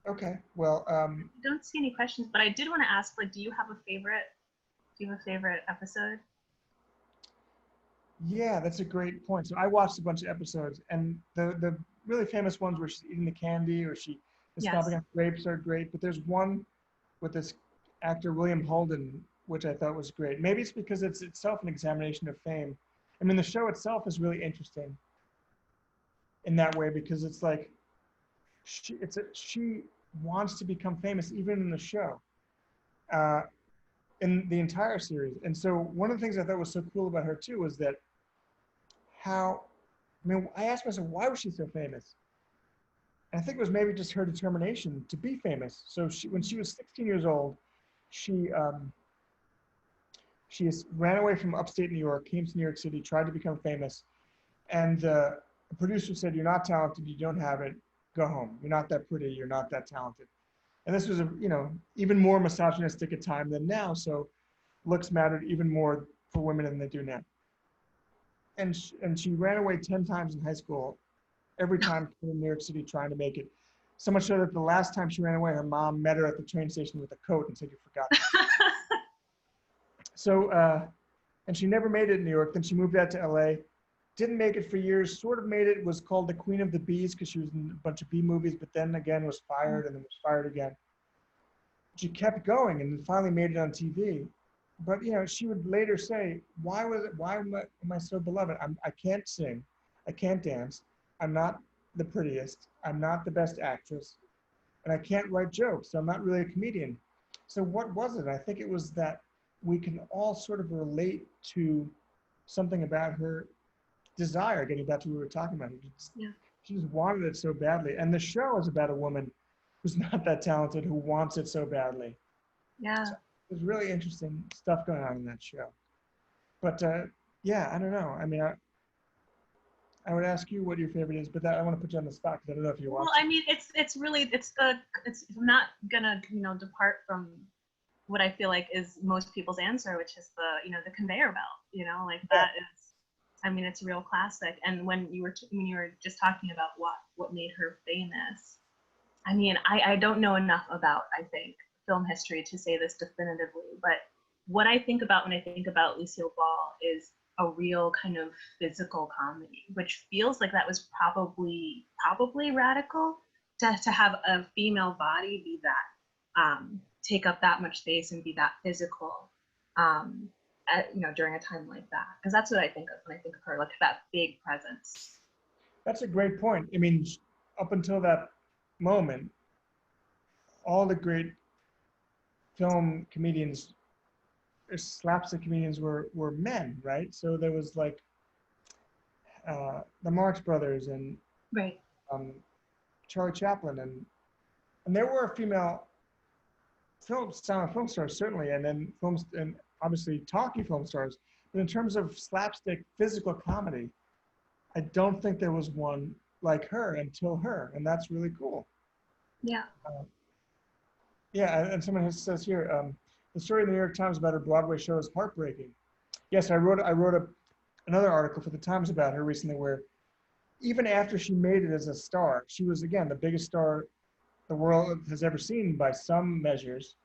Okay, well, I don't see any questions, but I did want to ask, do you have a favorite episode? yeah, that's a great point. So I watched a bunch of episodes, and the really famous ones where she's eating the candy or she is Yes. stomping on grapes are great, but there's one with this actor, William Holden, which I thought was great. Maybe it's because it's itself an examination of fame. I mean, the show itself is really interesting in that way, because it's like, she wants to become famous even in the show, in the entire series. And so one of the things I thought was so cool about her too was that I asked myself, why was she so famous? And I think it was maybe just her determination to be famous. So when she was 16 years old, she ran away from upstate New York, came to New York City, tried to become famous. And the producer said, "You're not talented, you don't have it, go home. You're not that pretty, you're not that talented." And this was even more misogynistic a time than now. So looks mattered even more for women than they do now. And she ran away 10 times in high school, every time in New York City trying to make it. So much so that the last time she ran away, her mom met her at the train station with a coat and said, "You forgot." So, and she never made it in New York. Then she moved out to LA. Didn't make it for years, sort of made it, was called the Queen of the Bees because she was in a bunch of bee movies, but then again was fired and then was fired again. She kept going and finally made it on TV. But she would later say, why am I so beloved? I can't sing, I can't dance, I'm not the prettiest, I'm not the best actress, and I can't write jokes, so I'm not really a comedian. So what was it? I think it was that we can all sort of relate to something about her desire, getting back to what we were talking about. She just wanted it so badly. And the show is about a woman who's not that talented, who wants it so badly. Yeah. So there's really interesting stuff going on in that show. But yeah, I don't know. I mean, I would ask you what your favorite is, but I want to put you on the spot because I don't know if you're watching. Well, I mean, I'm not gonna, depart from what I feel like is most people's answer, which is the conveyor belt, like that is, I mean, it's a real classic. And when you were just talking about what made her famous, I mean, I don't know enough about, I think, film history to say this definitively, but what I think about when I think about Lucille Ball is a real kind of physical comedy, which feels like that was probably radical to have a female body be that, take up that much space and be that physical, during a time like that. Because that's what I think of when I think of her, like that big presence. That's a great point. I mean, up until that moment, all the great film comedians, slapstick comedians were men, right? So there was like the Marx Brothers and right. Charlie Chaplin, and there were female film stars certainly, and then films and obviously talkie film stars. But in terms of slapstick physical comedy, I don't think there was one like her until her, and that's really cool. Yeah. Yeah, and someone says here, the story in the New York Times about her Broadway show is heartbreaking. Yes, I wrote another article for the Times about her recently, where even after she made it as a star, she was again the biggest star the world has ever seen by some measures.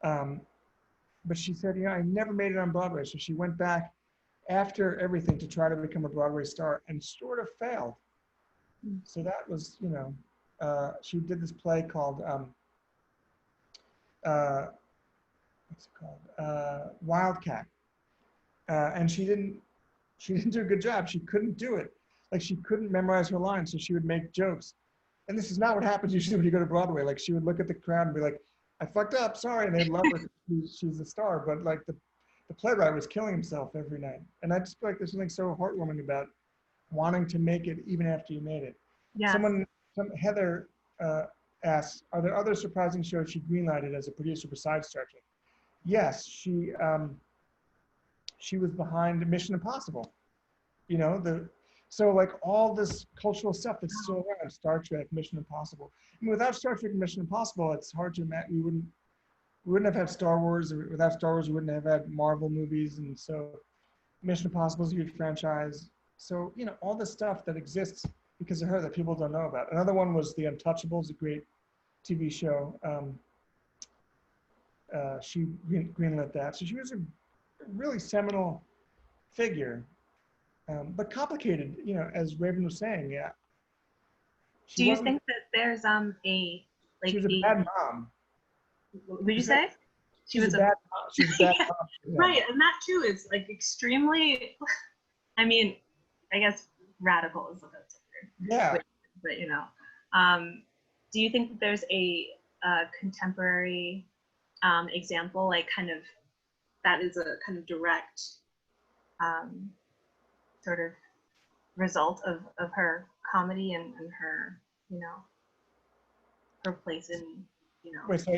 But she said, I never made it on Broadway, so she went back after everything to try to become a Broadway star and sort of failed. So that was, she did this play called what's it called? Wildcat. And she didn't do a good job. She couldn't do it. Like she couldn't memorize her lines, so she would make jokes. And this is not what happens usually when you go to Broadway. Like she would look at the crowd and be like, I fucked up, sorry. And they'd love her. She's a star. But like the playwright was killing himself every night. And I just feel like there's something so heartwarming about wanting to make it even after you made it. Yeah. Heather asks, are there other surprising shows she greenlighted as a producer besides Star Trek? Yes, she was behind Mission Impossible. So like all this cultural stuff that's still around, Star Trek, Mission Impossible. I mean, without Star Trek and Mission Impossible, it's hard to imagine we wouldn't have had Star Wars. Without Star Wars, we wouldn't have had Marvel movies, and so Mission Impossible is a huge franchise. So all the stuff that exists because of her that people don't know about. Another one was The Untouchables, a great TV show. She greenlit that. So she was a really seminal figure, but complicated, as Raven was saying, yeah. Do you think that there's she was a bad mom. What did you say? She was a bad mom. She was a bad mom. Yeah. Right, and that too is like extremely, I mean, I guess radical is what that's word. Yeah. But do you think that there's a contemporary example, like kind of that is a kind of direct sort of result of her comedy and her, her place in, Wait, so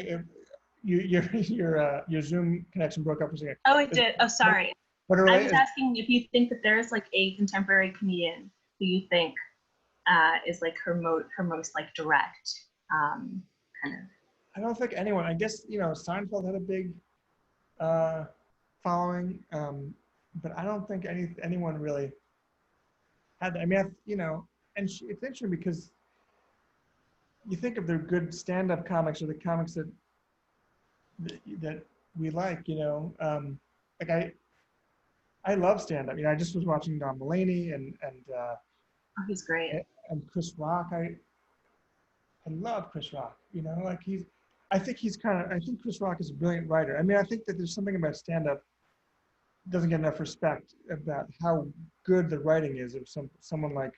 your Zoom connection broke up for a second. Oh, it did. Oh, sorry. I was asking if you think that there's like a contemporary comedian who you think is like her most like direct kind of. I don't think anyone. I guess Seinfeld had a big following, but I don't think anyone really had. I mean, and it's interesting because you think of the good stand-up comics or the comics that we like. Like I love stand-up. I just was watching Don Mulaney and oh, he's great. And Chris Rock. I love Chris Rock. I think Chris Rock is a brilliant writer. I mean, I think that there's something about stand-up doesn't get enough respect about how good the writing is of someone like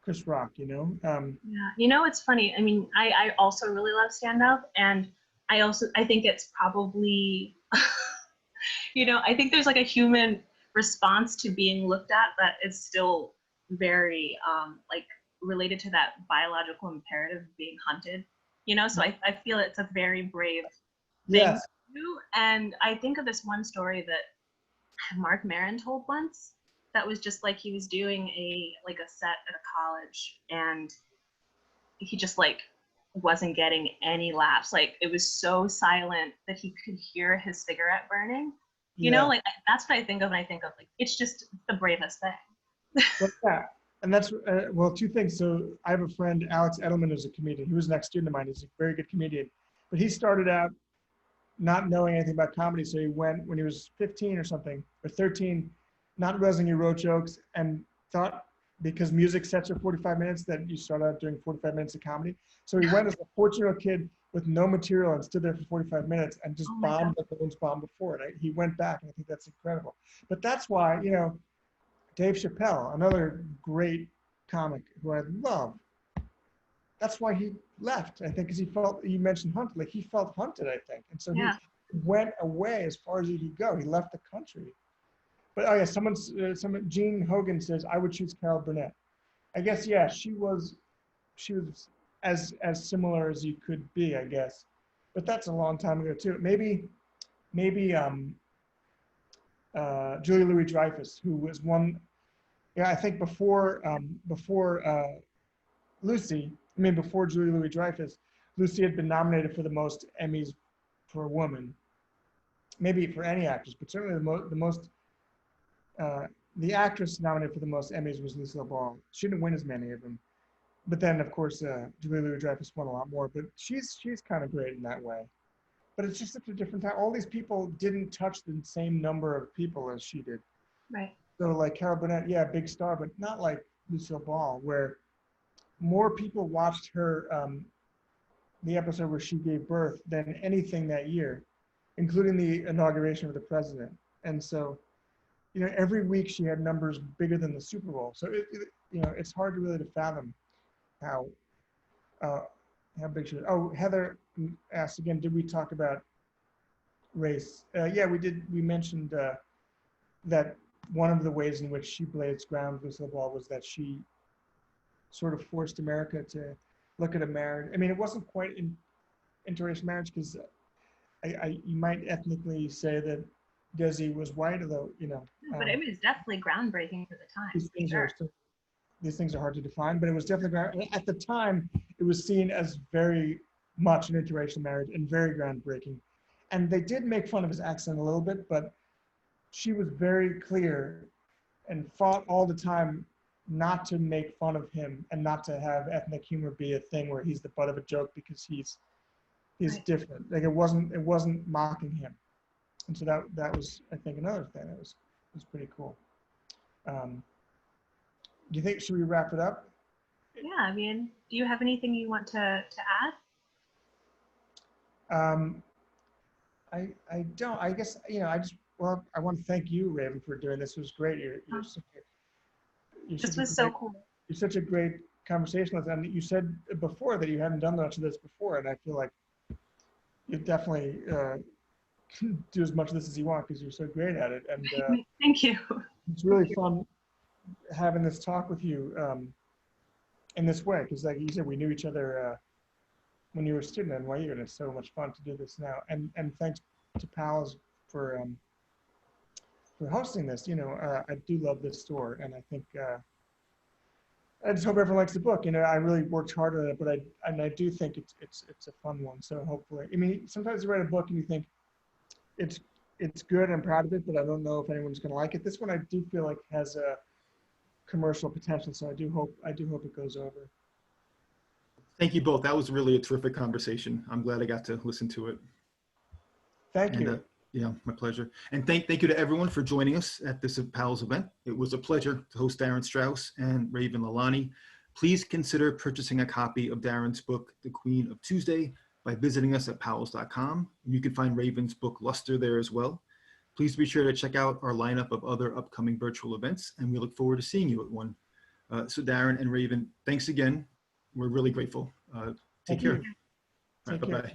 Chris Rock. Yeah, it's funny. I mean, I also really love stand-up, and I think it's probably You know, I think there's like a human response to being looked at that is still very like related to that biological imperative of being hunted, you know? So I feel it's a very brave thing Yes. to do. And I think of this one story that Mark Maron told once that was just like he was doing a set at a college and he just like wasn't getting any laughs. Like it was so silent that he could hear his cigarette burning. You know, Yeah. like that's what I think of when I think of like it's just the bravest thing. Well, yeah. And that's, well, two things. So I have a friend, Alex Edelman, who's a comedian. He was an ex-student of mine. He's a very good comedian. But he started out not knowing anything about comedy. So he went when he was 15 or something, or 13, not realizing he wrote jokes and thought because music sets are 45 minutes that you start out doing 45 minutes of comedy. So he went as a 14-year-old kid with no material and stood there for 45 minutes and just bombed like the ones bombed before it. He went back, and I think that's incredible. But that's why, you know, Dave Chappelle, another great comic who I love, that's why he left, I think, because he felt, you mentioned hunted, like he felt hunted, I think. And so Yeah. he went away as far as he could go. He left the country. But oh yeah, someone, Gene Hogan says, I would choose Carol Burnett. I guess, yeah, she was as similar as you could be, I guess. But that's a long time ago too. Maybe Julia Louis Dreyfus, who was one, yeah, I think before Lucy, before Julia Louis Dreyfus, Lucy had been nominated for the most Emmys for a woman, maybe for any actress, but certainly the actress nominated for the most Emmys was Lucille Ball. She didn't win as many of them. But then, of course, Julia Louis Dreyfus won a lot more, but she's kind of great in that way. But it's just such a different time. All these people didn't touch the same number of people as she did. Right. So like Carol Burnett, yeah, big star, but not like Lucille Ball, where more people watched her, the episode where she gave birth than anything that year, including the inauguration of the president. And so, you know, every week she had numbers bigger than the Super Bowl. So, you know, it's hard to really to fathom how big she was. Oh, Heather asked again, did we talk about race? Yeah, we did. We mentioned that one of the ways in which she blazed ground with Lucille Ball was that she sort of forced America to look at a marriage. I mean, it wasn't quite interracial marriage because you might ethnically say that Desi was white, although, you know. But it was definitely groundbreaking for the time. These things are hard to define, but it was definitely, at the time, it was seen as very much an interracial marriage and very groundbreaking. And they did make fun of his accent a little bit, but she was very clear and fought all the time not to make fun of him and not to have ethnic humor be a thing where he's the butt of a joke because he's right. Different. Like it wasn't mocking him. And so that was, I think, another thing that was pretty cool. Do you think, should we wrap it up? Yeah, I mean, do you have anything you want to add? I don't. I guess, you know, I want to thank you, Raven, for doing this. It was great. This was so cool. You're such a great conversationalist. And you said before that you hadn't done much of this before, and I feel like you definitely do as much of this as you want because you're so great at it. And thank you. It's really fun having this talk with you in this way, because like you said, we knew each other when you were a student at NYU, and it's so much fun to do this now. And thanks to Powell for hosting this. You know, I do love this store, and I think I just hope everyone likes the book. You know, I really worked hard on it, but I do think it's a fun one. So hopefully, I mean, sometimes you write a book and you think it's good. I'm proud of it, but I don't know if anyone's going to like it. This one I do feel like has a commercial potential, so I do hope it goes over. Thank you both. That was really a terrific conversation. I'm glad I got to listen to it. Thank you. Yeah, my pleasure. And thank you to everyone for joining us at this Powell's event. It was a pleasure to host Darin Strauss and Raven Leilani. Please consider purchasing a copy of Darin's book, The Queen of Tuesday, by visiting us at powells.com. You can find Raven's book, Luster, there as well. Please be sure to check out our lineup of other upcoming virtual events, and we look forward to seeing you at one. So Darin and Raven, thanks again. We're really grateful. Take care. Take care. Bye-bye.